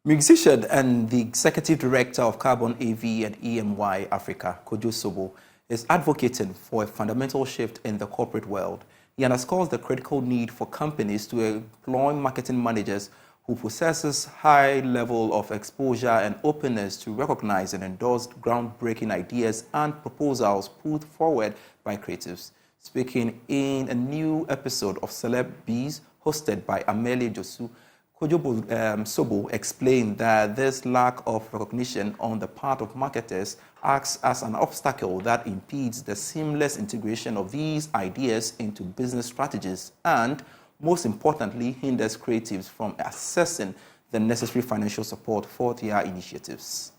Musician and the executive director of Carbon AV and EMY Africa, Kojo Soboh, is advocating for a fundamental shift in the corporate world. He underscores the critical need for companies to employ marketing managers who possesses high level of exposure and openness to recognize and endorse groundbreaking ideas and proposals put forward by creatives. Speaking in a new episode of Celeb Bees hosted by Amelie Josu, Kojo Soboh explained that this lack of recognition on the part of marketers acts as an obstacle that impedes the seamless integration of these ideas into business strategies and, most importantly, hinders creatives from accessing the necessary financial support for their initiatives.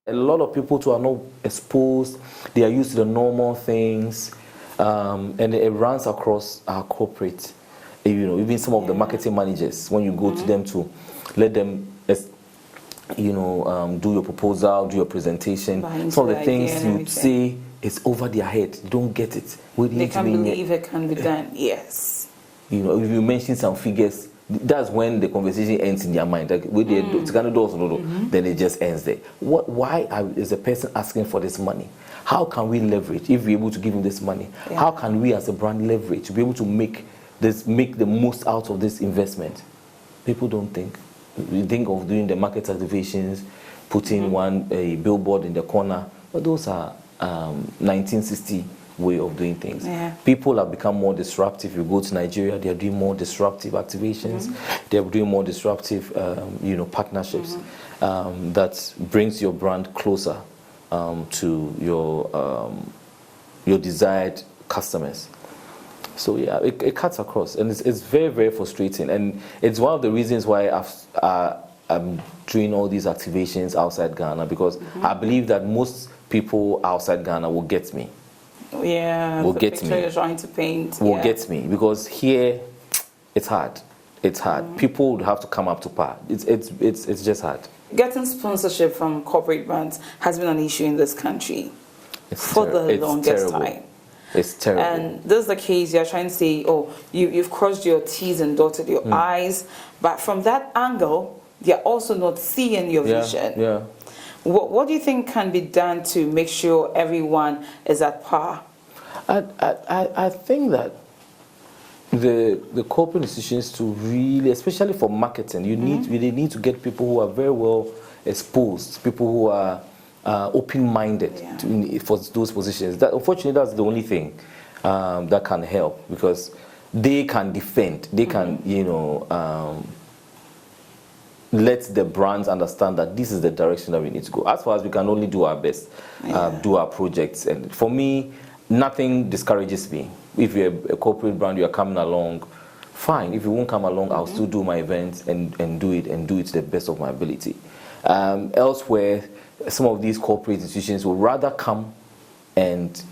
A lot of people too are not exposed, they are used to the normal things, and it runs across our corporate. Even some of the marketing managers, when you go to them to let them, do your proposal, do your presentation, some of the things you say is over their head. They don't get it. They can't believe it can be done. Yes. If you mention some figures, that's when the conversation ends in their mind. Like with the then it just ends there. Why is the person asking for this money? How can we leverage if we're able to give him this money? Yeah. How can we as a brand leverage to be able to make the most out of this investment? People don't think. We think of doing the market activations, putting a billboard in the corner, but those are 1960 way of doing things. Yeah. People have become more disruptive. You go to Nigeria, they are doing more disruptive activations. They are doing more disruptive, partnerships that brings your brand closer to your desired customers. So yeah, it cuts across, and it's very, very frustrating, and it's one of the reasons why I'm doing all these activations outside Ghana, because I believe that most people outside Ghana will get me. Yeah, will the get picture me. You're trying to paint will get me, because here it's hard. It's hard. People would have to come up to par. It's just hard. Getting sponsorship from corporate brands has been an issue in this country for the longest time. It's terrible. And this is the case. You're trying to say, oh, you've crossed your T's and dotted your I's, but from that angle, they're also not seeing your vision. Yeah. What do you think can be done to make sure everyone is at par? I think that the corporate institutions to really, especially for marketing, you need to get people who are very well exposed, people who are open-minded for those positions. That, unfortunately, that's the only thing that can help, because they can defend, they can, let the brands understand that this is the direction that we need to go. As far as we can only do our best, do our projects. And for me, nothing discourages me. If you're a corporate brand, you're coming along, fine. If you won't come along, I'll still do my events and do it to the best of my ability. Elsewhere, some of these corporate institutions will rather come and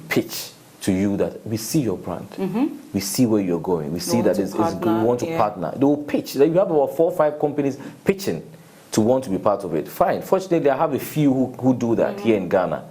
pitch to you that we see your brand, we see where you're going, we see that it's good, we want to partner. They will pitch. Like, you have about 4 or 5 companies pitching to want to be part of it. Fine. Fortunately, I have a few who do that here in Ghana.